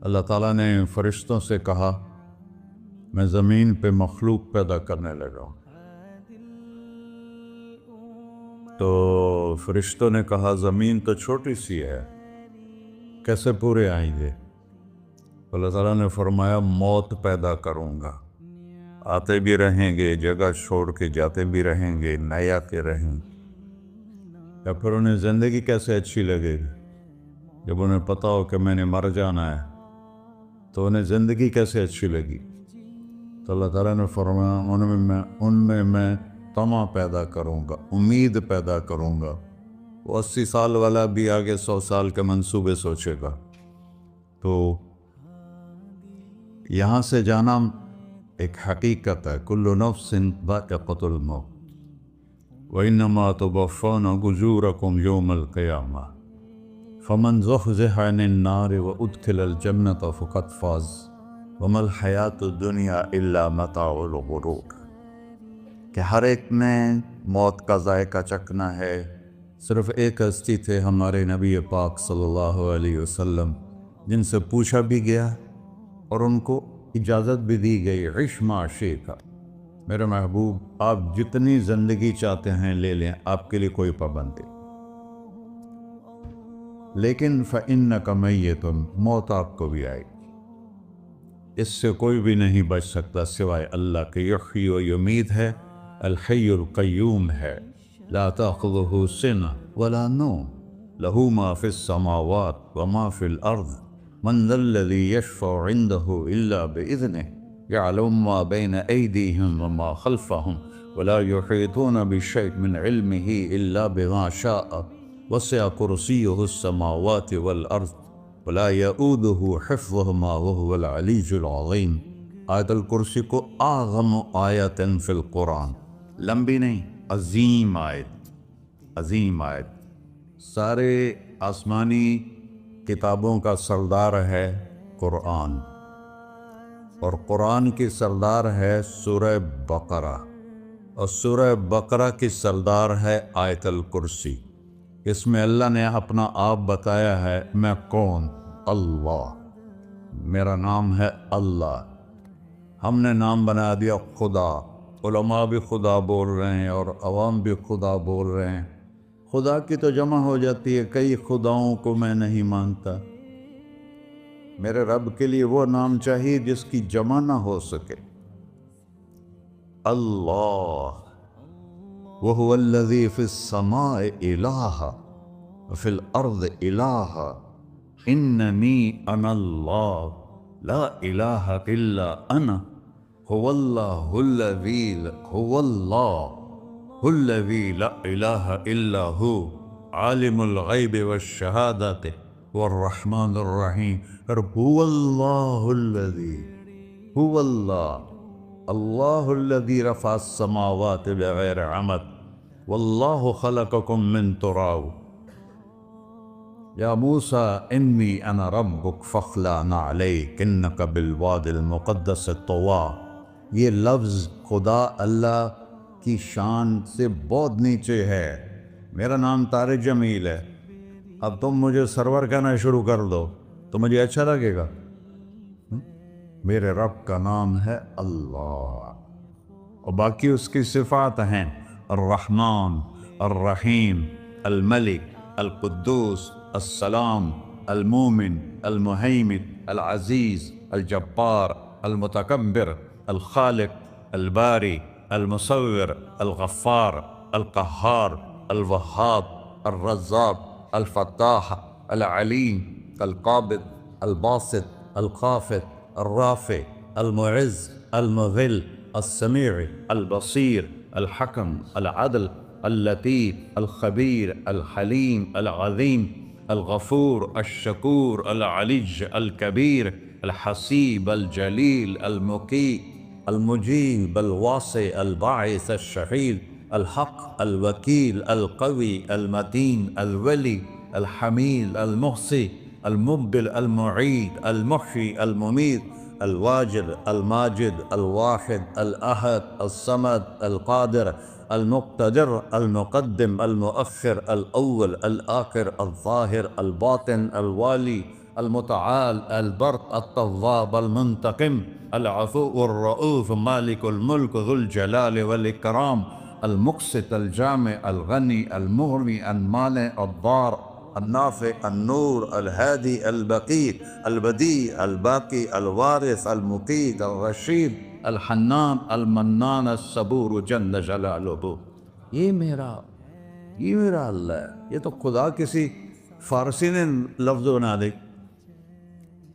اللہ تعالیٰ نے فرشتوں سے کہا میں زمین پہ مخلوق پیدا کرنے لگا ہوں، تو فرشتوں نے کہا زمین تو چھوٹی سی ہے، کیسے پورے آئیں گے؟ اللہ تعالیٰ نے فرمایا موت پیدا کروں گا، آتے بھی رہیں گے، جگہ چھوڑ کے جاتے بھی رہیں گے، نئے آتے رہیں گے۔ یا پھر انہیں زندگی کیسے اچھی لگے گی جب انہیں پتا ہو کہ میں نے مر جانا ہے؟ تو انہیں زندگی کیسے اچھی لگی؟ تو اللہ تعالیٰ نے فرمایا ان میں میں طمع پیدا کروں گا، امید پیدا کروں گا۔ وہ 80 سال والا بھی آگے 100 سال کے منصوبے سوچے گا۔ تو یہاں سے جانا ایک حقیقت ہے، کل نفس ذائقۃ الموت وإنما توفون أجوركم يوم القيامة فمن زحزح عن النار وأدخل الجنة فقد فاز وما الحياة الدنيا إلا متاع الغرور۔ کہ ہر ایک نے موت کا ذائقہ چکھنا ہے۔ صرف ایک ہستی تھے ہمارے نبی پاک صلی اللہ علیہ وسلم، جن سے پوچھا بھی گیا اور ان کو اجازت بھی دی گئی، عش ما شئت، میرے محبوب آپ جتنی زندگی چاہتے ہیں لے لیں، آپ کے لیے کوئی پابندی، لیکن فإنک میت، موت آپ کو بھی آئے گی، اس سے کوئی بھی نہیں بچ سکتا سوائے اللہ کے۔ یحیی و یمیت ہے، الحی القیوم ہے، لا تأخذہ سنہ ولا نوم، لہ ما فی السماوات وما فی الارض، من ذا الذی یشفع عنده الا بإذنہ، يعلم ما بين أيديهم وما خلفهم ولا يحيطون بشيء من علمه إلا بما شاء وسع كرسيه السماوات والأرض ولا يؤوده حفظهما وهو العلي العظيم۔ آیت الکرسی کو اعظم آیت فی القرآن، لمبی نہیں، عظیم آیت، عظیم آیت، سارے آسمانی کتابوں کا سردار ہے قرآن، اور قرآن کی سردار ہے سورہ بقرہ، اور سورہ بقرہ کی سردار ہے آیت الکرسی۔ اس میں اللہ نے اپنا آپ بتایا ہے، میں کون؟ اللہ، میرا نام ہے اللہ۔ ہم نے نام بنا دیا خدا، علماء بھی خدا بول رہے ہیں اور عوام بھی خدا بول رہے ہیں۔ خدا کی تو جمع ہو جاتی ہے، کئی خداؤں کو میں نہیں مانتا۔ میرے رب کے لیے وہ نام چاہیے جس کی جمع نہ ہو سکے۔ اللہ، وہو الذی فی السماء الہ وفی الارض الہ، اننی انا اللہ لا الہ الا انا، هو اللہ الذی لا الہ الا ہو، عالم الغیب والشہادۃ والرحمن الرحیم۔ هو اللہ الذی، هو اللہ الذی رفع السماوات بغیر عمد واللہ خلقکم من تراب، یا موسیٰ انی انا ربک فاخلع نعلیک انک بالوادی المقدس طویٰ۔ یہ لفظ خدا اللہ کی شان سے بہت نیچے ہے۔ میرا نام طارق جمیل ہے، اب تم مجھے سرور کہنا شروع کر دو تو مجھے اچھا لگے گا؟ میرے رب کا نام ہے اللہ، اور باقی اس کی صفات ہیں الرحمن، الرحیم، الملک، القدوس، السلام، المومن، المہیمن، العزیز، الجبار، المتکبر، الخالق، الباری، المصور، الغفار، القہار، الوہاب، الرزاق، الفتاح، العلیم، القابض، الباسط، الخافض، الرافع، المعز، المذل، السمیع، البصیر، الحکم، العدل، اللطیف، الخبیر، الحلیم، العظیم، الغفور، الشکور، العلی، الکبیر، الحسیب، الجلیل، المقیت، المجیب، الواسع، الباعث، الشہید، الحق، الوکیل، القوی، المتین، الولی، الحمید، المحصی، المبدل، المعید، المحیی، المميت، الواجد، الماجد، الواحد، الأحد، الصمد، القادر، المقتدر، المقدم، المؤخر، الأول، الآخر، الظاهر، الباطن، الوالي، المتعال البر التواب المنتقم العفو الرؤوف مالك الملك ذو الجلال والإكرام المقسط الجامع الغني المغني المانع الضار النافع النور الهادي البقي البديع الباقي الوارث المقيت الرشيد الحنان المنان الصبور جل جلالہ. یہ میرا اللہ ہے. یہ تو خدا کسی فارسی نے لفظ بنا دے،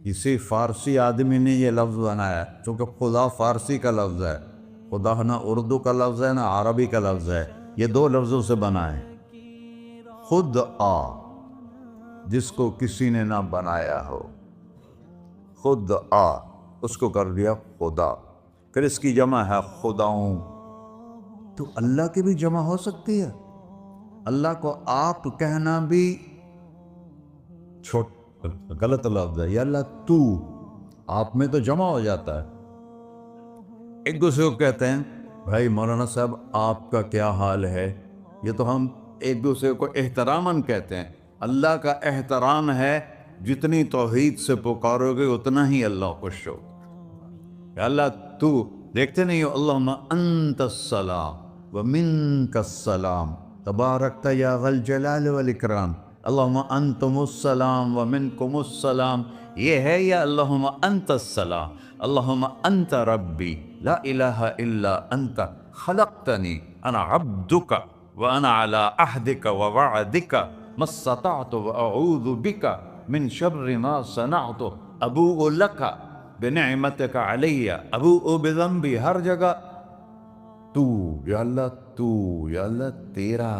کسی فارسی آدمی نے یہ لفظ بنایا، چونکہ خدا فارسی کا لفظ ہے. خدا نہ اردو کا لفظ ہے نہ عربی کا لفظ ہے، یہ دو لفظوں سے بنا ہے. خود آ، جس کو کسی نے نہ بنایا ہو، خود آ اس کو کر دیا خدا. پھر اس کی جمع ہے خداؤں. تو اللہ کی بھی جمع ہو سکتی ہے. اللہ کو آپ کہنا بھی غلط لفظ ہے. یا اللہ تو، آپ میں تو جمع ہو جاتا ہے. ایک دوسرے کو کہتے ہیں بھائی مولانا صاحب آپ کا کیا حال ہے. یہ تو ہم ایک دوسرے کو احتراماً کہتے ہیں. اللہ کا احترام ہے جتنی توحید سے پکارو گے اتنا ہی اللہ خوش ہو. یا اللہ تو، دیکھتے نہیں ہو اللہم انت السلام ومنک السلام تبارکت یا ذا الجلال والاکرام. اللہم انتم السلام ومنکم السلام یہ ہے، یا اللہم انت السلام اللہم انت ربی لا الہ الا انت خلقتنی انا عبدک وانا علی عہدک ووعدک ما استطعت واعوذ بک من شر ما صنعت ابوء لک بنعمتک علی ابوء بذنبی. ہر جگہ تو، یا اللہ تو، یا اللہ تیرا.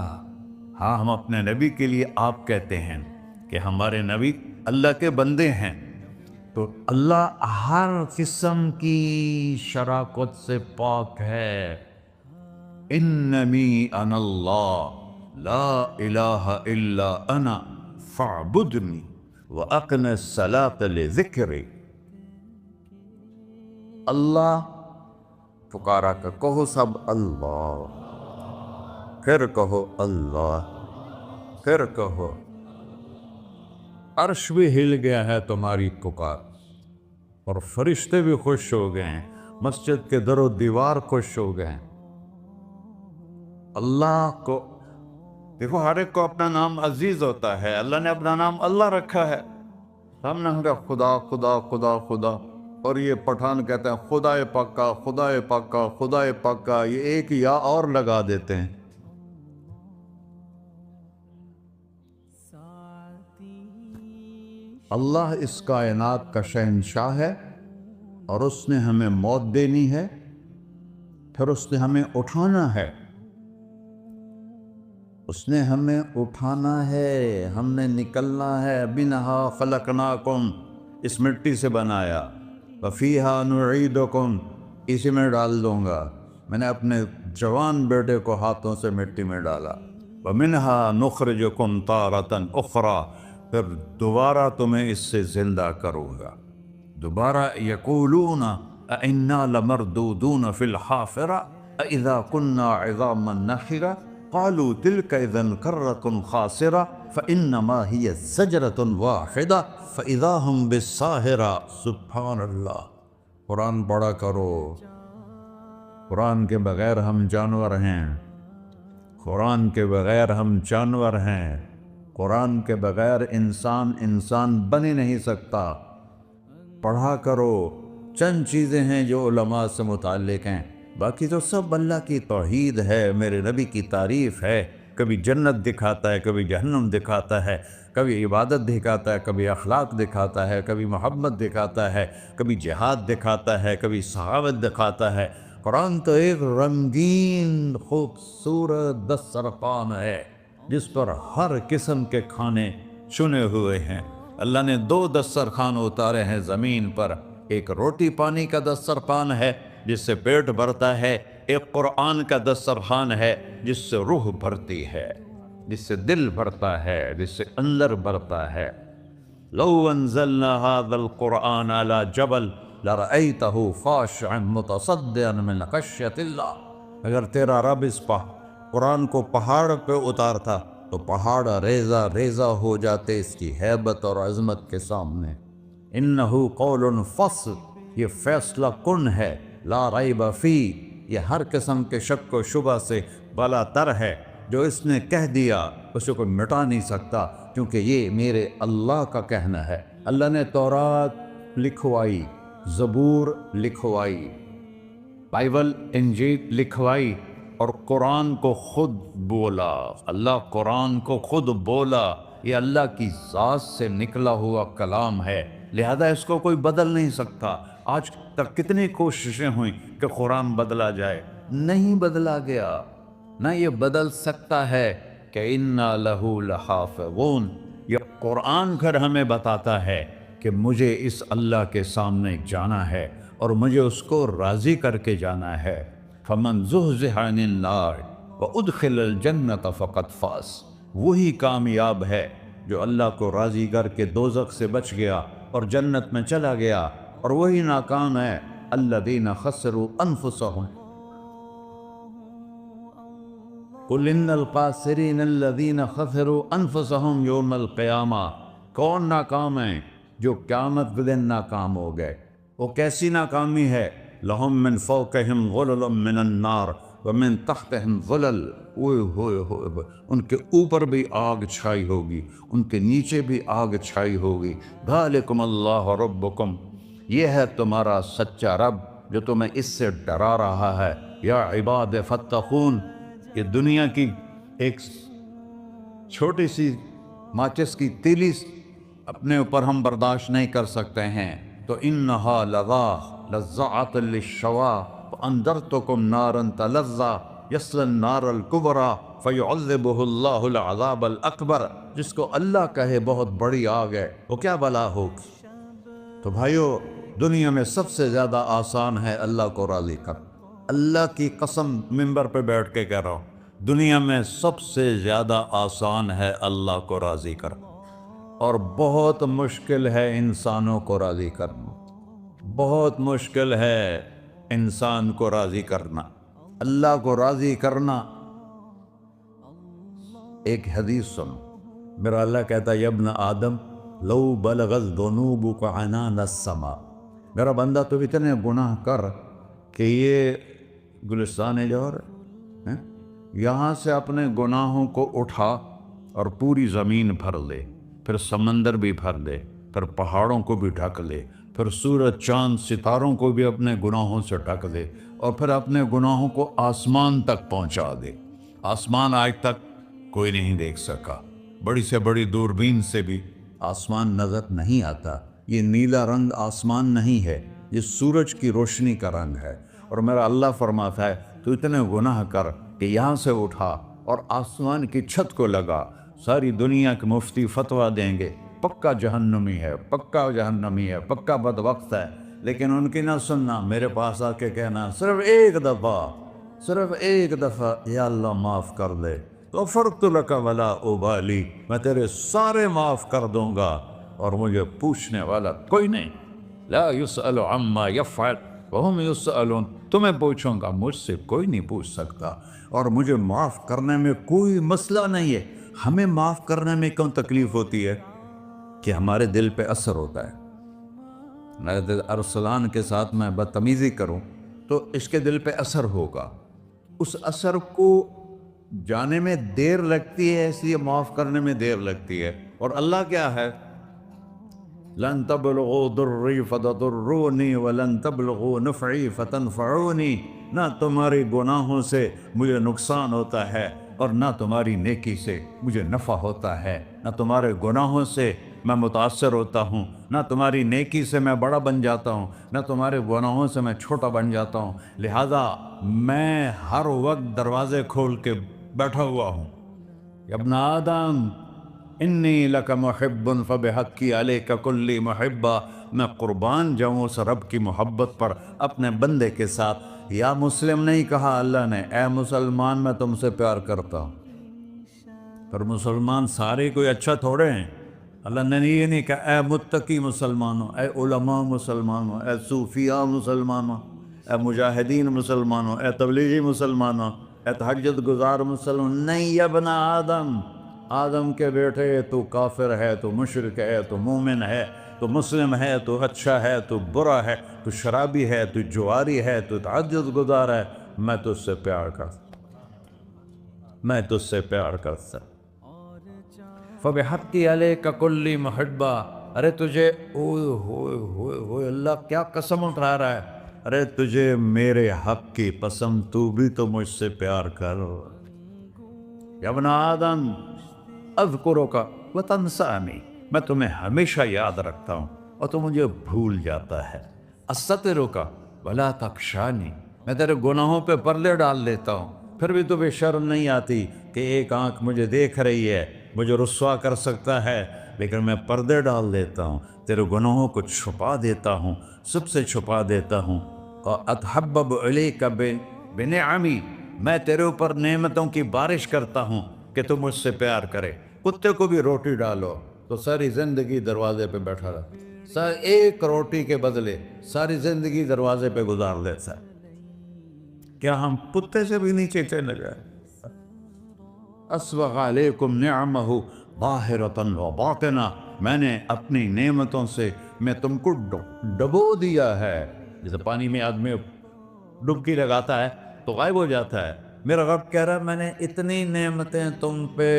ہاں ہم اپنے نبی کے لیے آپ کہتے ہیں کہ ہمارے نبی اللہ کے بندے ہیں. تو اللہ ہر قسم کی شراکت سے پاک ہے. اننی انا اللہ لا الہ الا انا فاعبدنی واقم الصلاۃ لذکری. اللہ پکارا کر کہو سب اللہ، پھر کہو اللہ، پھر کہو. عرش بھی ہل گیا ہے تمہاری پکار، اور فرشتے بھی خوش ہو گئے ہیں، مسجد کے در و دیوار خوش ہو گئے ہیں. اللہ کو دیکھو، ہر ایک کو اپنا نام عزیز ہوتا ہے. اللہ نے اپنا نام اللہ رکھا ہے. ہم نے کہا خدا خدا خدا خدا، اور یہ پٹھان کہتے ہیں خدا پکا خدا پکا خدا پکا. یہ ایک یا اور لگا دیتے ہیں. اللہ اس کائنات کا شہنشاہ ہے، اور اس نے ہمیں موت دینی ہے، پھر اس نے ہمیں اٹھانا ہے. اس نے ہمیں اٹھانا ہے، ہم نے نکلنا ہے. منہا خلقناکم، اس مٹی سے بنایا. وفیہا نعیدکم، اسی میں ڈال دوں گا. میں نے اپنے جوان بیٹے کو ہاتھوں سے مٹی میں ڈالا. ومنہا نخرجکم تارۃ اخری، پھر دوبارہ تمہیں اس سے زندہ کروں گا. دوبارہ یقولون اَإِنَّا لَمَرْدُودُونَ فِي الْحَافِرَةِ أَإِذَا كُنَّا عِظَامًا نَخِرَةً قَالُوا تِلْكَ إِذًا كَرَّةٌ خَاسِرَةٌ فَإِنَّمَا هِيَ زَجْرَةٌ وَاحِدَةٌ فَإِذَا هُمْ بِالسَّاهِرَةِ. سبحان اللہ. قرآن پڑھا کرو. قرآن کے بغیر ہم جانور ہیں. قرآن کے بغیر ہم جانور ہیں. قرآن کے بغیر انسان بن ہی نہیں سکتا. پڑھا کرو. چند چیزیں ہیں جو علماء سے متعلق ہیں، باقی تو سب اللہ کی توحید ہے، میرے نبی کی تعریف ہے. کبھی جنت دکھاتا ہے، کبھی جہنم دکھاتا ہے، کبھی عبادت دکھاتا ہے، کبھی اخلاق دکھاتا ہے، کبھی محبت دکھاتا ہے، کبھی جہاد دکھاتا ہے، کبھی صحابت دکھاتا ہے. قرآن تو ایک رنگین خوبصورت دسترخوان ہے جس پر ہر قسم کے کھانے چنے ہوئے ہیں. اللہ نے 2 دسترخوان اتارے ہیں زمین پر. ایک روٹی پانی کا دسترخوان ہے جس سے پیٹ بھرتا ہے، ایک قرآن کا دسترخوان ہے جس سے روح بھرتی ہے، جس سے دل بھرتا ہے، جس سے اندر بھرتا ہے. لو انزلنا هذا القرآن على جبل لرأيته خاشعا متصدعا من خشية اللہ. اگر تیرا رب اس قرآن کو پہاڑ پہ اتارتا تو پہاڑ ریزہ ریزہ ہو جاتے اس کی ہیبت اور عظمت کے سامنے۔ انہو قول فصل، یہ فیصلہ کن ہے، لا ریب فی، یہ ہر قسم کے شک و شبہ سے بالا تر ہے۔ جو اس نے کہہ دیا اسے کوئی مٹا نہیں سکتا، کیونکہ یہ میرے اللہ کا کہنا ہے۔ اللہ نے تورات لکھوائی، زبور لکھوائی، بائبل انجیل لکھوائی، اور قرآن کو خود بولا۔ اللہ قرآن کو خود بولا، یہ اللہ کی ذات سے نکلا ہوا کلام ہے، لہذا اس کو کوئی بدل نہیں سکتا۔ آج تک کتنی کوششیں ہوئیں کہ قرآن بدلا جائے، نہیں بدلا گیا، نہ یہ بدل سکتا ہے کہ اِنَّا لَهُ لَحَافِظُونَ۔ یہ قرآن پھر ہمیں بتاتا ہے کہ مجھے اس اللہ کے سامنے جانا ہے اور مجھے اس کو راضی کر کے جانا ہے۔ فَمَنْ زُحْزِحَ عَنِ النَّارِ وَأُدْخِلَ الْجَنَّةَ فَقَدْ فَازَ، وہی کامیاب ہے جو اللہ کو راضی کر کے دوزخ سے بچ گیا اور جنت میں چلا گیا، اور وہی ناکام ہے الَّذِينَ خَسِرُوا أَنفُسَهُمْ قُلْ إِنَّ الْخَاسِرِينَ الَّذِينَ خَسِرُوا أَنفُسَهُمْ يَوْمَ الْقِيَامَةِ، کون ناکام ہیں؟ جو قیامت کے دن ناکام ہو گئے۔ وہ کیسی ناکامی ہے؟ لَهُم مِّن فَوْقِهِمْ ظُلُلٌ مِّنَ النَّارِ وَمِن تَحْتِهِمْ ظُلَلٌ، اوئے ہوئے ہوئے، ان کے اوپر بھی آگ چھائی ہوگی، ان کے نیچے بھی آگ چھائی ہوگی۔ ذَلِكُمُ اللَّهُ رَبُّكُمْ، یہ ہے تمہارا سچا رب جو تمہیں اس سے ڈرا رہا ہے۔ یا عباد فاتقون، یہ دنیا کی ایک چھوٹی سی ماچس کی تیلی اپنے اوپر ہم برداشت نہیں کر سکتے ہیں، تو انہا لظیٰ لذعۃ للشوا فانذرتکم نارا تلظیٰ یصلی النار الکبریٰ فیعذبہ اللہ العذاب الاکبر، جس کو اللہ کہے بہت بڑی آگ ہے، وہ کیا بلا ہوگی۔ تو بھائیو، دنیا میں سب سے زیادہ آسان ہے اللہ کو راضی کر، اللہ کی قسم منبر پہ بیٹھ کے کہہ رہا ہوں، دنیا میں سب سے زیادہ آسان ہے اللہ کو راضی کر، اور بہت مشکل ہے انسانوں کو راضی کرنا، بہت مشکل ہے انسان کو راضی کرنا۔ اللہ کو راضی کرنا، ایک حدیث سنو، میرا اللہ کہتا ہے یا ابن آدم لو بلغت ذنوبک عنان السماء، میرا بندہ تو اتنے گناہ کر کہ یہ گلستان جوہر ہے، یہاں سے اپنے گناہوں کو اٹھا اور پوری زمین بھر لے، پھر سمندر بھی بھر لے، پھر پہاڑوں کو بھی ڈھک لے، پھر سورج چاند ستاروں کو بھی اپنے گناہوں سے ڈھک دے، اور پھر اپنے گناہوں کو آسمان تک پہنچا دے۔ آسمان آج تک کوئی نہیں دیکھ سکا، بڑی سے بڑی دوربین سے بھی آسمان نظر نہیں آتا۔ یہ نیلا رنگ آسمان نہیں ہے، یہ سورج کی روشنی کا رنگ ہے۔ اور میرا اللہ فرماتا ہے تو اتنے گناہ کر کہ یہاں سے اٹھا اور آسمان کی چھت کو لگا، ساری دنیا کے مفتی فتویٰ دیں گے پکا جہنمی ہے، پکا جہنمی ہے، پکا بدبخت ہے، لیکن ان کی نہ سننا، میرے پاس آ کے کہنا صرف ایک دفعہ یا اللہ معاف کر دے، غفرت لک ولا ابالی، میں تیرے سارے معاف کر دوں گا اور مجھے پوچھنے والا کوئی نہیں۔ لا یسأل عما یفعل وہم یسألون، تمہیں پوچھوں گا، مجھ سے کوئی نہیں پوچھ سکتا، اور مجھے معاف کرنے میں کوئی مسئلہ نہیں ہے۔ ہمیں معاف کرنے میں کیوں تکلیف ہوتی ہے؟ کہ ہمارے دل پہ اثر ہوتا ہے۔ میرے دل ارسلان کے ساتھ میں بدتمیزی کروں تو اس کے دل پہ اثر ہوگا، اس اثر کو جانے میں دیر لگتی ہے، اس لیے معاف کرنے میں دیر لگتی ہے۔ اور اللہ کیا ہے؟ لن تبلغوا ضری فتضرونی ولن تبلغوا نفعی فتنفعونی، نہ تمہاری گناہوں سے مجھے نقصان ہوتا ہے اور نہ تمہاری نیکی سے مجھے نفع ہوتا ہے، نہ تمہارے گناہوں سے میں متاثر ہوتا ہوں، نہ تمہاری نیکی سے میں بڑا بن جاتا ہوں، نہ تمہارے گناہوں سے میں چھوٹا بن جاتا ہوں، لہذا میں ہر وقت دروازے کھول کے بیٹھا ہوا ہوں۔ یا ابن آدم انی لک محب فبحقی علیک کلی محبہ، میں قربان جاؤں اس رب کی محبت پر اپنے بندے کے ساتھ۔ یا مسلم نہیں کہا اللہ نے، اے مسلمان میں تم سے پیار کرتا ہوں۔ پر مسلمان سارے کوئی اچھا تھوڑے ہیں، اللہ نے یہ نہیں کہا اے متقی مسلمانوں، اے علماء مسلمانوں، اے صوفیاء مسلمانوں، اے مجاہدین مسلمانوں، اے تبلیغی مسلمانوں، اے تہجد گزار مسلمان، نہیں یا ابن آدم، آدم کے بیٹے تو کافر ہے، تو مشرک ہے، تو مومن ہے، تو مسلم ہے، تو اچھا ہے، تو برا ہے، تو شرابی ہے، تو جواری ہے، تو تہجد گزار ہے، میں تجھ سے پیار کرتا، میں تجھ سے پیار کرتا۔ فَبِحَقِّ عَلَيْكَ كُلِّ مُحِبًّا، ارے تجھے اوئے ہوئے ہوئے ہوئے، اللہ کیا قسم اٹھا رہا ہے، ارے تجھے میرے حق کی قسم، تو بھی تو مجھ سے پیار کر۔ یا ابن آدم اذکرک وتنسانی، میں تمہیں ہمیشہ یاد رکھتا ہوں اور تو مجھے بھول جاتا ہے۔ استترک ولا تخشانی، میں تیرے گناہوں پہ پردے ڈال دیتا ہوں، پھر بھی تمہیں شرم نہیں آتی کہ ایک آنکھ مجھے دیکھ رہی ہے، مجھے رسوا کر سکتا ہے، لیکن میں پردے ڈال دیتا ہوں، تیرے گناہوں کو چھپا دیتا ہوں، سب سے چھپا دیتا ہوں۔ اور اتحبب الیک بنعمی، میں تیرے اوپر نعمتوں کی بارش کرتا ہوں کہ تم مجھ سے پیار کرے۔ کتے کو بھی روٹی ڈالو تو ساری زندگی دروازے پہ بیٹھا رہا، ایک روٹی کے بدلے ساری زندگی دروازے پہ گزار دیتا ہے۔ کیا ہم کتے سے بھی نیچے چلے گئے؟ اسبغ علیکم نعمہ ظاہرۃ و باطنہ، میں نے اپنی نعمتوں سے میں تم کو ڈبو دیا ہے۔ جیسے پانی میں آدمی ڈبکی لگاتا ہے تو غائب ہو جاتا ہے، میرا رب کہہ رہا ہے میں نے اتنی نعمتیں تم پہ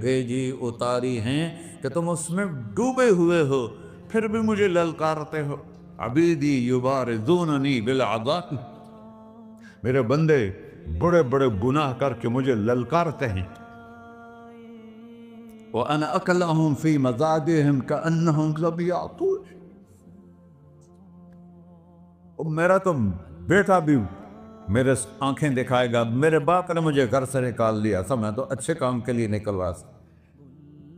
بھیجی اتاری ہیں کہ تم اس میں ڈوبے ہوئے ہو، پھر بھی مجھے للکارتے ہو۔ عبیدی یبارزوننی بالعذاب، میرے بندے بڑے بڑے گناہ کر کے مجھے للکارتے ہیں۔ وَأَنَا أَكْلَهُمْ فِي مَزَاجِهِمْ كَأَنَّهُمْ لَبِيَعْطُونَ، میرا تو بیٹا بھی میرے آنکھیں دکھائے گا، میرے باپ نے مجھے گھر سے نکال دیا تھا، میں تو اچھے کام کے لیے نکلوا تھا،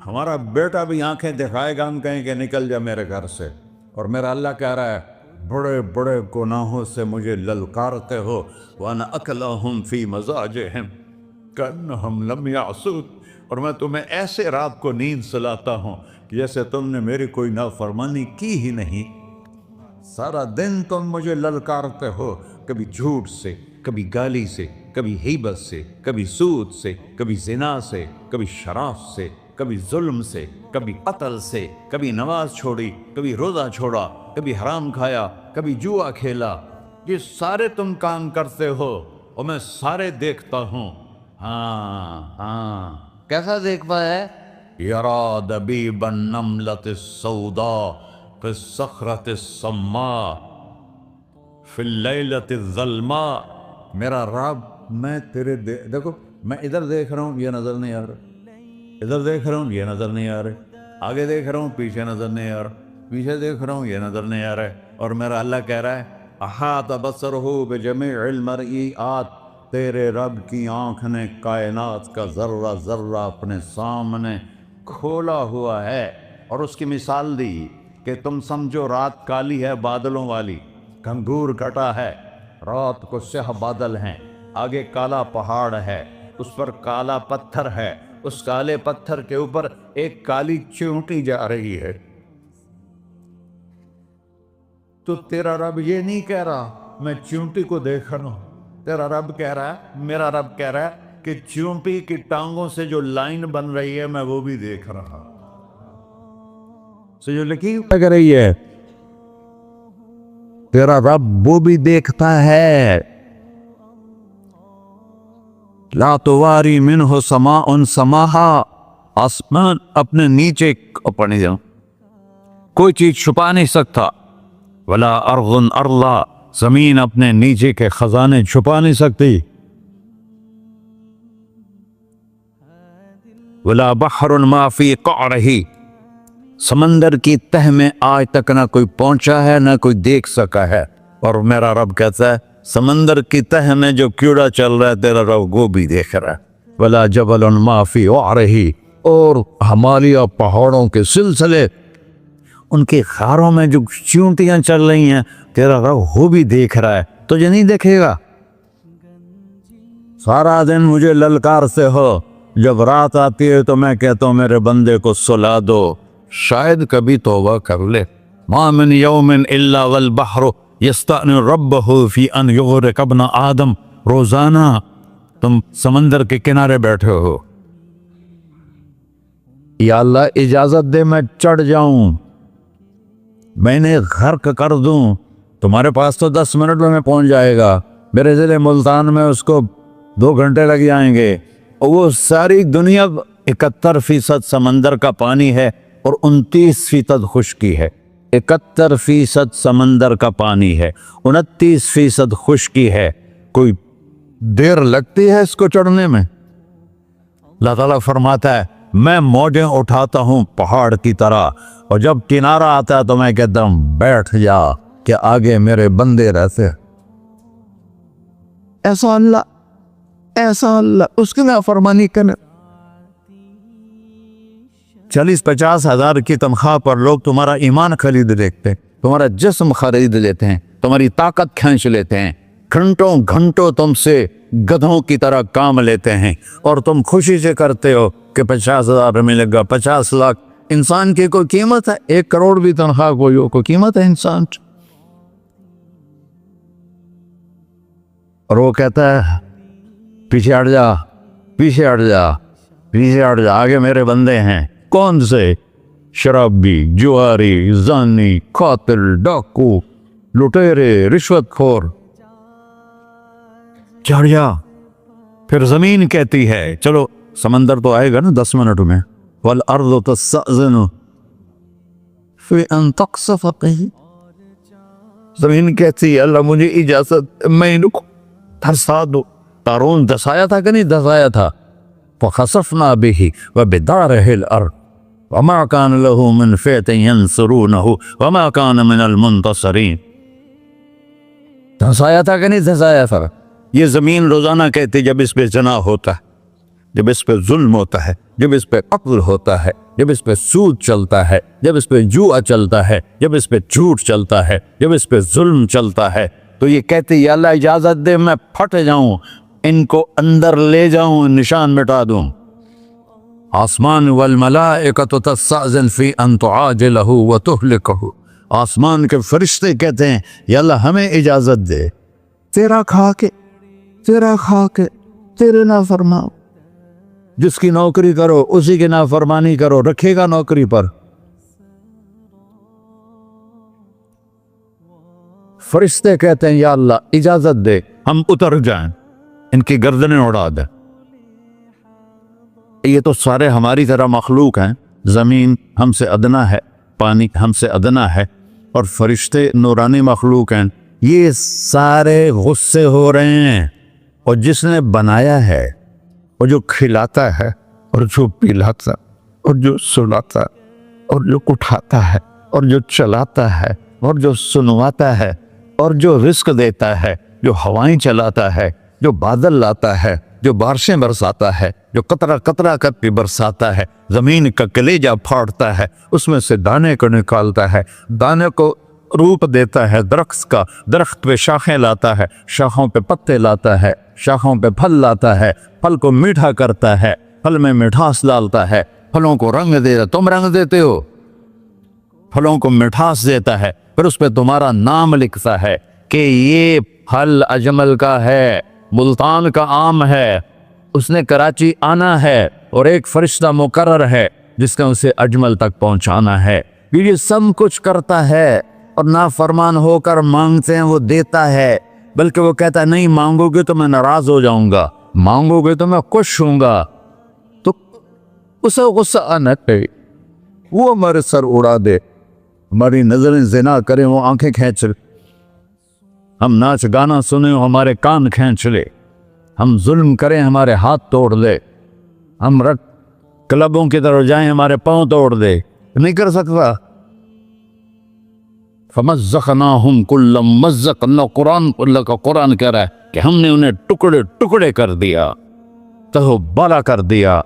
ہمارا بیٹا بھی آنکھیں دکھائے گا، ہم کہیں کہ نکل جا میرے گھر سے، اور میرا اللہ کہہ رہا ہے بڑے بڑے گناہوں سے مجھے للکارتے ہو۔ وَأَنَا أَكْلَهُمْ فِي مَزَاجِهِمْ كَأَنَّهُمْ لَمْ يَعْصُونِ، اور میں تمہیں ایسے رات کو نیند سلاتا ہوں کہ جیسے تم نے میری کوئی نافرمانی کی ہی نہیں۔ سارا دن تم مجھے للکارتے ہو، کبھی جھوٹ سے، کبھی گالی سے، کبھی غیبت سے، کبھی سود سے، کبھی زنا سے، کبھی شراب سے، کبھی ظلم سے، کبھی قتل سے، کبھی نماز چھوڑی، کبھی روزہ چھوڑا، کبھی حرام کھایا، کبھی جوا کھیلا، یہ سارے تم کام کرتے ہو اور میں سارے دیکھتا ہوں۔ ہاں ہاں، کیسا دیکھتا ہے؟ یرا دبیب النملۃ السوداء فی الصخرۃ الصماء فی اللیلۃ الظلماء، میرا رب میں تیرے دیکھو، میں ادھر دیکھ رہا ہوں یہ نظر نہیں آ رہا، ادھر دیکھ رہا ہوں یہ نظر نہیں آ رہا، آگے دیکھ رہا ہوں پیچھے نظر نہیں آ رہا، پیچھے دیکھ رہا ہوں یہ نظر نہیں آ رہا ہے، اور میرا اللہ کہہ رہا ہے احاط بصرہ بجمیع المرئیات، تیرے رب کی آنکھ نے کائنات کا ذرہ ذرہ اپنے سامنے کھولا ہوا ہے، اور اس کی مثال دی کہ تم سمجھو رات کالی ہے بادلوں والی، گھنگور گھٹا ہے، رات کو سیاہ بادل ہیں، آگے کالا پہاڑ ہے، اس پر کالا پتھر ہے، اس کالے پتھر کے اوپر ایک کالی چیونٹی جا رہی ہے، تو تیرا رب یہ نہیں کہہ رہا میں چیونٹی کو دیکھ رہا ہوں، تیرا رب کہہ رہا ہے، میرا رب کہہ رہا ہے کہ چیونٹی کی ٹانگوں سے جو لائن بن رہی ہے میں وہ بھی دیکھ رہا ہوں، سے جو لکیر لگ رہی ہے تیرا رب وہ بھی دیکھتا ہے۔ لا تواری منہ سماء سماہا، آسمان اپنے نیچے پڑھنے جاؤں کوئی چیز چھپا نہیں سکتا، ولا ارض ارضا، زمین اپنے نیچے کے خزانے چھپا نہیں سکتی، ولا بحر ما فی قعرہ، سمندر کی تہ میں آج تک نہ کوئی پہنچا ہے نہ کوئی دیکھ سکا ہے، اور میرا رب کہتا ہے سمندر کی تہ میں جو کیڑا چل رہا ہے تیرا رب وہ بھی دیکھ رہا ہے، ولا جبل ما فی وعرہ، اور ہمالیہ پہاڑوں کے سلسلے ان کے خاروں میں جو چیونٹیاں چل رہی ہیں تیرا رب وہ بھی دیکھ رہا ہے، تجھے نہیں دیکھے گا؟ سارا دن مجھے للکار سے ہو، جب رات آتی ہے تو میں کہتا ہوں میرے بندے کو سلا دو، شاید کبھی توبہ کر لے۔ ما من یوم الا والبحر یستأذن ربہ فی ان یغرق ابن آدم، روزانہ تم سمندر کے کنارے بیٹھے ہو، یا اللہ اجازت دے میں چڑھ جاؤں، میں نے غرق کر دوں، تمہارے پاس تو 10 منٹ میں پہنچ جائے گا، میرے ضلع ملتان میں اس کو 2 گھنٹے لگ جائیں گے۔ اور وہ ساری دنیا 71% سمندر کا پانی ہے اور 29% خشکی ہے۔ 71% سمندر کا پانی ہے، 29% خشکی ہے، کوئی دیر لگتی ہے اس کو چڑھنے میں؟ اللہ تعالیٰ فرماتا ہے میں موجیں اٹھاتا ہوں پہاڑ کی طرح، اور جب کنارہ آتا ہے تو میں کہتا ہوں بیٹھ جا کہ آگے میرے بندے رہتے۔ ایسا اللہ اس کی نافرمانی کرنے۔ 40-50 ہزار کی تنخواہ پر لوگ تمہارا ایمان خرید لیتے ہیں، تمہارا جسم خرید لیتے ہیں، تمہاری طاقت کھینچ لیتے ہیں، گھنٹوں گھنٹوں تم سے گدھوں کی طرح کام لیتے ہیں، اور تم خوشی سے کرتے ہو کہ 50,000 ملے گا، 50 لاکھ۔ انسان کی کوئی قیمت ہے؟ 1 کروڑ بھی تنخواہ کوئی قیمت ہے انسان؟ اور وہ کہتا ہے پیچھے ہٹ جا، پیچھے ہٹ جا، پیچھے ہٹ جا، آگے میرے بندے ہیں۔ کون سے؟ شرابی، جواری، زانی، قاتل، ڈاکو، لٹیرے، رشوت خور۔ چڑھ جا۔ پھر زمین کہتی ہے چلو سمندر تو آئے گا نا 10 منٹ میں، والارض تستأذن فی ان تقصف قیل، زمین کہتی ہے اللہ مجھے اجازت، میں ان کو دھسا دو۔ قارون دھسایا تھا کہ نہیں دھسایا تھا؟ فخسفنا به وبداره الارض وما كان له من فئة ينصرونه وما كان من المنتصرين۔ دھسایا تھا کہ نہیں دھسایا تھا؟ یہ زمین روزانہ کہتی جب اس پہ زنا ہوتا ہے، جب اس پہ ظلم ہوتا ہے، جب اس پہ قتل ہوتا ہے، جب اس پہ سود چلتا ہے، جب اس پہ جوا چلتا ہے، جب اس پہ جھوٹ چلتا ہے، جب اس پہ ظلم چلتا ہے، تو یہ کہتی یا اللہ اجازت دے میں پھٹ جاؤں، ان کو اندر لے جاؤں، نشان مٹا دوں۔ آسمان والملائکۃ تستأذن فی ان تعاجلہ وتہلکہ، آسمان کے فرشتے کہتے ہیں یا اللہ ہمیں اجازت دے، تیرا کھا کے تیرے نافرمان، جس کی نوکری کرو اسی کی نافرمانی کرو، رکھے گا نوکری پر؟ فرشتے کہتے ہیں یا اللہ اجازت دے ہم اتر جائیں، ان کی گردنیں اڑا دیں۔ یہ تو سارے ہماری طرح مخلوق ہیں، زمین ہم سے ادنا ہے، پانی ہم سے ادنا ہے، اور فرشتے نورانی مخلوق ہیں، یہ سارے غصے ہو رہے ہیں۔ اور جس نے بنایا ہے، اور جو کھلاتا ہے، اور جو پلاتا، اور جو سلاتا، اور جو اٹھاتا ہے، اور جو چلاتا ہے، اور جو سنواتا ہے، اور جو رزق دیتا ہے، جو ہوائیں چلاتا ہے، جو بادل لاتا ہے، جو بارشیں برساتا ہے، جو قطرہ قطرہ کر کے برساتا ہے، زمین کا کلیجہ پھاڑتا ہے، اس میں سے دانے کو نکالتا ہے، دانے کو روپ دیتا ہے درخت کا، درخت پہ شاخیں لاتا ہے، شاخوں پہ پتے لاتا ہے، شاخوں پہ پھل لاتا ہے، پھل کو میٹھا کرتا ہے، پھل میں مٹھاس ڈالتا ہے، پھلوں کو رنگ دیتا، تم رنگ دیتے ہو، پھلوں کو مٹھاس دیتا ہے، پھر اس پہ تمہارا نام لکھتا ہے کہ یہ پھل اجمل کا ہے، ملتان کا آم ہے، اس نے کراچی آنا ہے، اور ایک فرشتہ مقرر ہے جس کا اسے اجمل تک پہنچانا ہے۔ یہ سب کچھ کرتا ہے، اور نافرمان ہو کر مانگتے ہیں وہ دیتا ہے، بلکہ وہ کہتا ہے نہیں مانگو گے تو میں ناراض ہو جاؤں گا، مانگو گے تو میں خوش ہوں گا۔ تو اسے غصہ آنا چاہیے، وہ ہمارے سر اڑا دے، ہماری نظریں زنا کریں وہ آنکھیں کھینچ لے، ہم ناچ گانا سنیں ہمارے کان کھینچ لے، ہم ظلم کریں ہمارے ہاتھ توڑ دے، ہم کلبوں کی طرف جائیں ہمارے پاؤں توڑ دے، نہیں کر سکتا۔ فَمَزَّقْنَاهُمْ كُلَّ مُمَزَّقٍ، اللہ کا قرآن کہہ رہا ہے کہ ہم نے انہیں ٹکڑے ٹکڑے کر دیا، تہو بالا کر دیا۔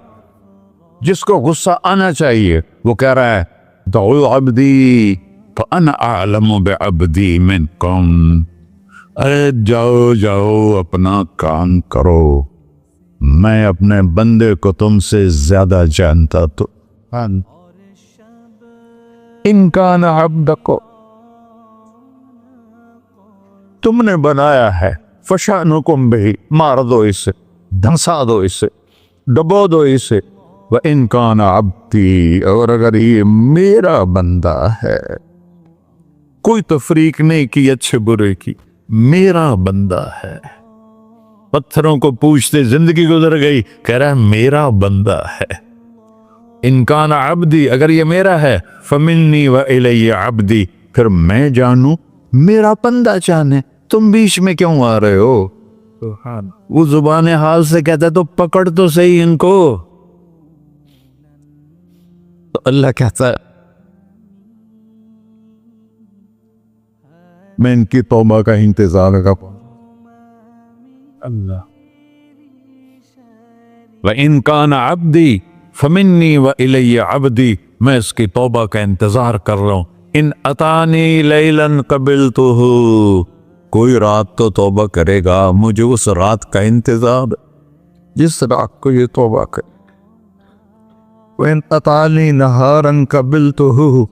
جس کو غصہ آنا چاہیے وہ کہہ رہا ہے دعوا عبدی فانا اعلم بعبدی منکم، ارے جاؤ جاؤ اپنا کام کرو، میں اپنے بندے کو تم سے زیادہ جانتا۔ تو ان کان عبدکو، تم نے بنایا ہے، فشانکم بہی، مار دو اسے، دھنسا دو اسے، ڈبو دو اسے، وَإِن كَانَ عَبْدِي، اور اگر یہ میرا بندہ ہے، کوئی تفریق نہیں کی اچھے برے کی، میرا بندہ ہے. پتھروں کو پوچھتے زندگی گزر گئی، کہہ رہا ہے میرا بندہ ہے. ان کان عبدی، اگر یہ میرا ہے، فمنی وإلی عبدی، پھر میں جانوں میرا بندہ جانے، تم بیچ میں کیوں آ رہے ہو؟ وہ زبان حال سے کہتا ہے تو پکڑ تو صحیح ان کو. تو اللہ کہتا ہے میں ان کی توبہ کا انتظار کروں. اللہ وَإِن كَانَ عَبْدِي فَمِنِّي وَإِلَيَّ عَبْدِي، میں اس کی توبہ کا انتظار کر رہا ہوں. ان اتانی لیلاً قبلتہ، کوئی رات تو توبہ کرے گا، مجھے اس رات کا انتظار جس رات کو یہ توبہ کرے. وَإِن أَتَانِي نَهَارًا قَبِلْتُهُ،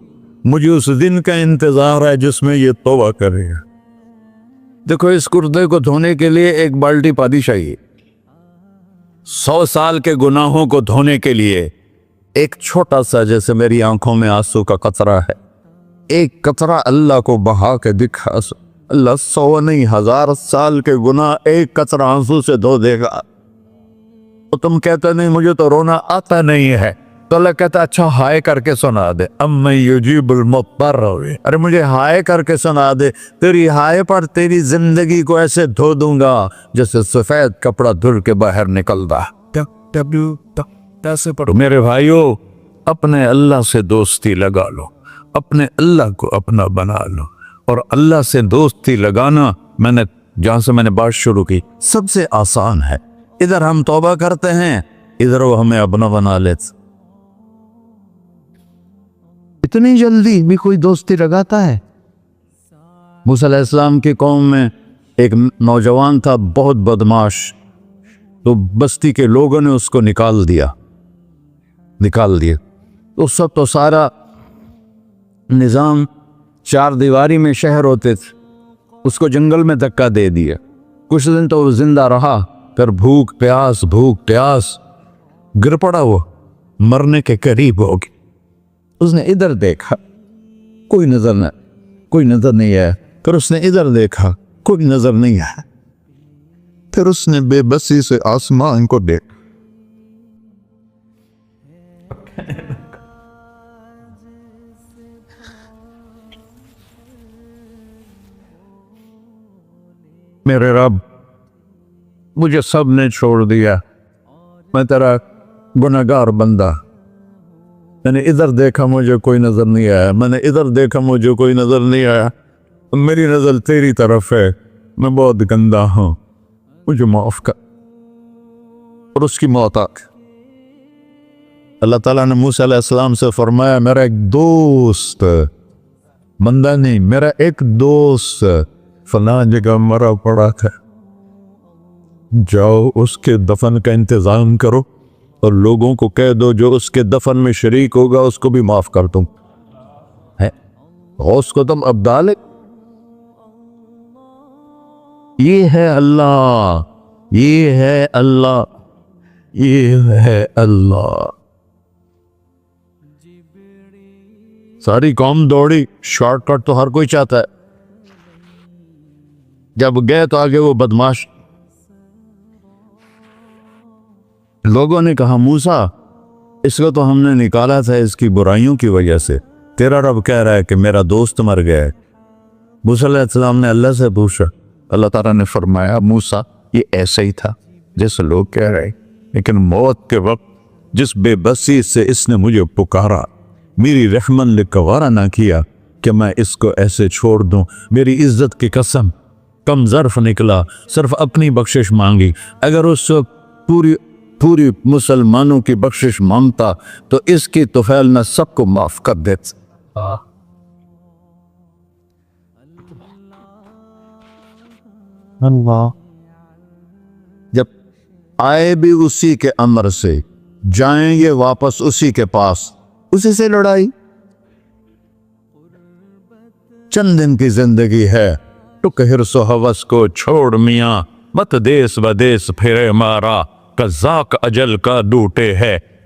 مجھے اس دن کا انتظار ہے جس میں یہ توبہ کرے گا. دیکھو اس کردے کو دھونے کے لیے ایک بالٹی پانی چاہیے. 100 سال کے گناہوں کو دھونے کے لیے ایک چھوٹا سا، جیسے میری آنکھوں میں آنسو کا قطرہ ہے، ایک قطرہ اللہ کو بہا کے دکھا، اللہ 100 نہیں 1000 سال کے گناہ ایک قطرہ آنسو سے دھو دے گا. تو تم کہتے نہیں مجھے تو رونا آتا نہیں ہے، تو اللہ کہتا اچھا ہائے کر کے سنا دے. اَمَّن يُجِيبُ الْمُضْطَرَّ، ارے مجھے ہائے کر کے سنا دے، تیری ہائے پر تیری زندگی کو ایسے دھو دوں گا جیسے سفید کپڑا دھل کے باہر نکلتا. میرے بھائیو، اپنے اللہ سے دوستی لگا لو، اپنے اللہ کو اپنا بنا لو. اور اللہ سے دوستی لگانا، جہاں سے میں نے بات شروع کی، سب سے آسان ہے. ادھر ہم توبہ کرتے ہیں، ادھر وہ ہمیں اپنا بنا لیتے. اتنی جلدی بھی کوئی دوستی لگاتا ہے؟ موسیٰ علیہ السلام کی قوم میں ایک نوجوان تھا بہت بدماش، تو بستی کے لوگوں نے اس کو نکال دیا. اس وقت تو سارا نظام 4 دیواری میں شہر ہوتے تھے، اس کو جنگل میں دھکا دے دیا. کچھ دن تو وہ زندہ رہا، پھر بھوک پیاس گر پڑا، وہ مرنے کے قریب ہو گیا. اس نے ادھر دیکھا، کوئی نظر نہیں آیا. پھر اس نے ادھر دیکھا، کوئی نظر نہیں آیا. پھر اس نے بے بسی سے آسمان کو دیکھا. میرے رب، مجھے سب نے چھوڑ دیا، میں تیرا گنہگار بندہ. میں نے ادھر دیکھا مجھے کوئی نظر نہیں آیا، میں نے ادھر دیکھا مجھے کوئی نظر نہیں آیا. میری نظر تیری طرف ہے، میں بہت گندا ہوں، مجھے معاف کر. اور اس کی موت آ گئی. اللہ تعالیٰ نے موسیٰ علیہ السلام سے فرمایا میرا ایک دوست، بندہ نہیں، میرا ایک دوست فلاں جگہ مرا پڑا تھا، جاؤ اس کے دفن کا انتظام کرو اور لوگوں کو کہہ دو جو اس کے دفن میں شریک ہوگا اس کو بھی معاف کر دوں. غوث کو تم ابدال. یہ ہے اللہ، یہ ہے اللہ، یہ ہے اللہ. ساری قوم دوڑی، شارٹ کٹ تو ہر کوئی چاہتا ہے. جب گئے تو آگے وہ بدماش. لوگوں نے کہا موسیٰ اس کو تو ہم نے نکالا تھا اس کی برائیوں کی وجہ سے، تیرا رب کہہ رہا ہے کہ میرا دوست مر گیا ہے. موسیٰ علیہ السلام نے اللہ سے پوچھا، اللہ تعالیٰ نے فرمایا موسیٰ یہ ایسا ہی تھا جیسے لوگ کہہ رہے، لیکن موت کے وقت جس بے بسی سے اس نے مجھے پکارا، میری رحمت نے گوارا نہ کیا کہ میں اس کو ایسے چھوڑ دوں. میری عزت کی قسم کم ظرف نکلا، صرف اپنی بخشش مانگی. اگر اس وقت پوری مسلمانوں کی بخشش مانگتا تو اس کی طفیل میں سب کو معاف کر دیتا. اللہ جب آئے بھی اسی کے امر سے، جائیں گے واپس اسی کے پاس، اسی سے لڑائی. چند دن کی زندگی ہے، ٹک حرص و حوث کو چھوڑ میاں، مت دیس بدیس پھرے مارا، قزاق اجل کا ڈوٹے ہے،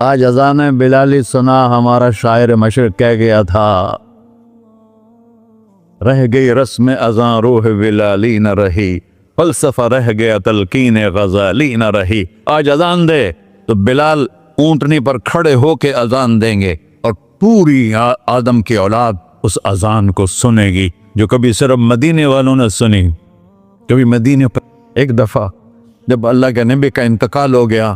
آج اذان بلالی سنا ہمارا شاعر مشرق کہہ گیا تھا، رہ گئی رسم اذان روح بلالی نہ رہی، فلسفہ رہ گیا تلقین غزالی نہ رہی۔ آج اذان دے تو بلال اونٹنی پر کھڑے ہو کے اذان دیں گے اور پوری آدم کی اولاد اس اذان کو سنے گی جو کبھی صرف مدینے والوں نے سنی۔ کبھی مدینے پر ایک دفعہ جب اللہ کے نبی کا انتقال ہو گیا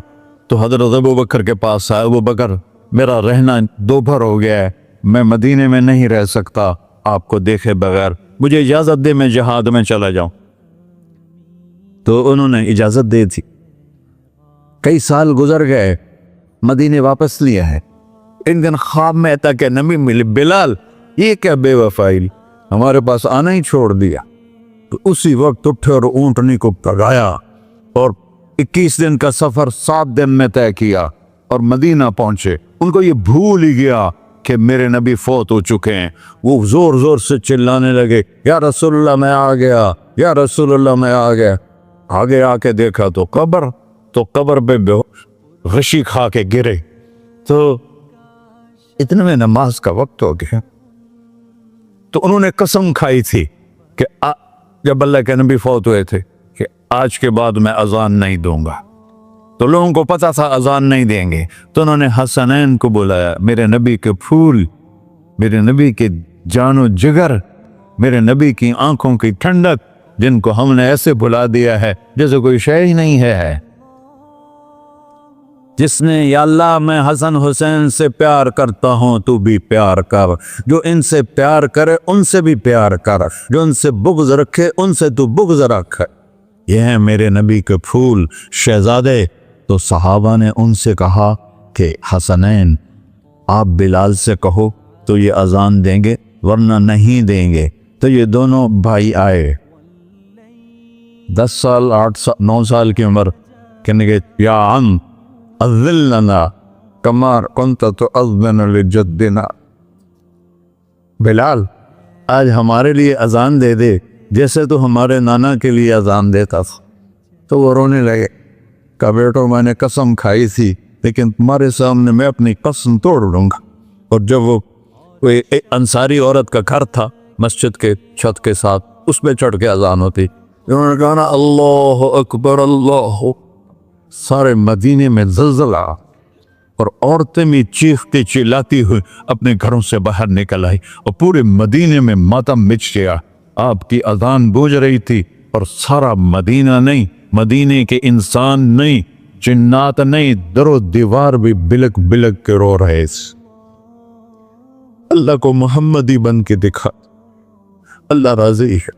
تو حضرت ابوبکر کے پاس آئے، ابوبکر میرا رہنا دوپہر ہو گیا ہے، میں مدینے میں نہیں رہ سکتا آپ کو دیکھے بغیر، مجھے اجازت دے میں جہاد میں چلا جاؤں۔ تو انہوں نے اجازت دے دی۔ کئی سال گزر گئے، مدینے واپس لیا ہے۔ ایک دن خواب میں آتا کہ نبی ملے، بلال یہ کیا بے وفائی، ہمارے پاس آنا ہی چھوڑ دیا۔ تو اسی وقت اٹھے اور اونٹنی کو پگایا اور 21 دن کا سفر 7 دن میں طے کیا اور مدینہ پہنچے۔ ان کو یہ بھول ہی گیا کہ میرے نبی فوت ہو چکے ہیں۔ وہ زور زور سے چلانے لگے، یا رسول اللہ میں آ گیا، یا رسول اللہ میں آ گیا۔ آگے آ کے دیکھا تو قبر پہ غشی کھا کے گرے۔ تو اتنے میں نماز کا وقت ہو گیا۔ تو انہوں نے قسم کھائی تھی کہ جب اللہ کے نبی فوت ہوئے تھے کہ آج کے بعد میں اذان نہیں دوں گا۔ تو لوگوں کو پتا تھا اذان نہیں دیں گے، تو انہوں نے حسنین کو بلایا، میرے نبی کے پھول، میرے نبی کے جان و جگر، میرے نبی کی آنکھوں کی ٹھنڈک، جن کو ہم نے ایسے بلا دیا ہے جیسے کوئی شے ہی نہیں ہے۔ جس نے یا اللہ میں حسن حسین سے پیار کرتا ہوں تو بھی پیار کر، جو ان سے پیار کرے ان سے بھی پیار کر، جو ان سے بغض رکھے ان سے تو بغض رکھ۔ یہ ہیں میرے نبی کے پھول شہزادے۔ تو صحابہ نے ان سے کہا کہ حسنین آپ بلال سے کہو تو یہ اذان دیں گے، ورنہ نہیں دیں گے۔ تو یہ دونوں بھائی آئے، 10 سال 8 سال 9 سال کی عمر، کہنے گے یا عم اذن لنا کما کنت تؤذن لجدنا، بلال آج ہمارے لیے اذان دے دے جیسے تو ہمارے نانا کے لیے اذان دیتا تھا۔ تو وہ رونے لگے، کہا بیٹو میں نے قسم کھائی تھی لیکن تمہارے سامنے میں اپنی قسم توڑ لوں گا۔ اور جب وہ ایک انصاری عورت کا گھر تھا مسجد کے چھت کے ساتھ، اس پہ چڑھ کے اذان ہوتی، انہوں نے کہا نا اللہ اکبر اللہ، سارے مدینے میں زلزلہ، اور عورتیں بھی چیختی چلاتی ہوئی اپنے گھروں سے باہر نکل آئی اور پورے مدینے میں ماتم مچ گیا۔ آپ کی اذان گونج رہی تھی اور سارا مدینہ نہیں، مدینے کے انسان نہیں، جنات نہیں، در و دیوار بھی بلک بلک کے رو رہے۔ اللہ کو محمدی بن کے دکھا، اللہ راضی ہے،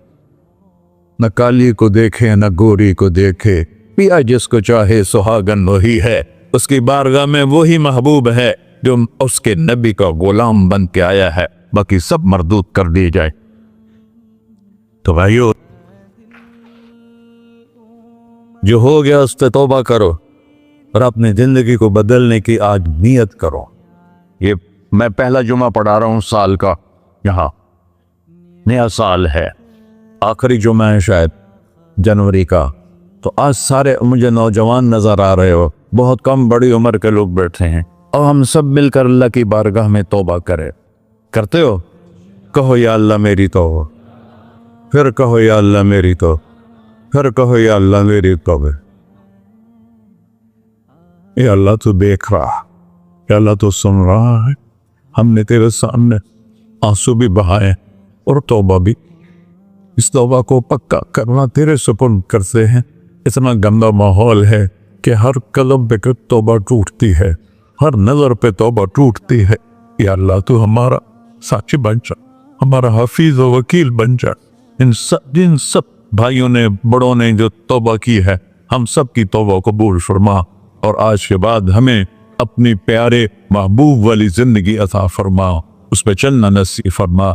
نہ کالی کو دیکھے نہ گوری کو دیکھے، پیا جس کو چاہے سہاگن وہی ہے، اس کی بارگاہ میں وہی محبوب ہے جو اس کے نبی کا غلام بن کے آیا ہے، باقی سب مردود کر دی جائے۔ تو بھائیو جو ہو گیا اس پہ توبہ کرو اور اپنی زندگی کو بدلنے کی آج نیت کرو۔ یہ میں پہلا جمعہ پڑھا رہا ہوں سال کا، یہاں نیا سال ہے، آخری جمعہ ہے شاید جنوری کا، تو آج سارے مجھے نوجوان نظر آ رہے ہو، بہت کم بڑی عمر کے لوگ بیٹھے ہیں، اور ہم سب مل کر اللہ کی بارگاہ میں توبہ کرتے ہو؟ کہو یا اللہ میری توبہ، پھر کہو یا اللہ میری توبہ، پھر کہو یا اللہ میری توبہ۔ یا اللہ تو دیکھ رہا، یا اللہ تو سن رہا ہے، ہم نے تیرے سامنے آنسو بھی بہائے اور توبہ بھی، اس توبہ کو پکا کرنا تیرے سپرد کرتے ہیں۔ اتنا گندا ماحول ہے کہ ہر قلب پہ توبہ ٹوٹتی ہے، ہر نظر پہ توبہ ٹوٹتی ہے۔ یا اللہ تو ہمارا ساتھی بن جا، ہمارا حفیظ و وکیل بن جا۔ جن سب بھائیوں نے بڑوں نے جو توبہ کی ہے، ہم سب کی توبہ قبول فرما، اور آج کے بعد ہمیں اپنی پیارے محبوب والی زندگی عطا فرما، اس پہ چلنا نصیب فرما۔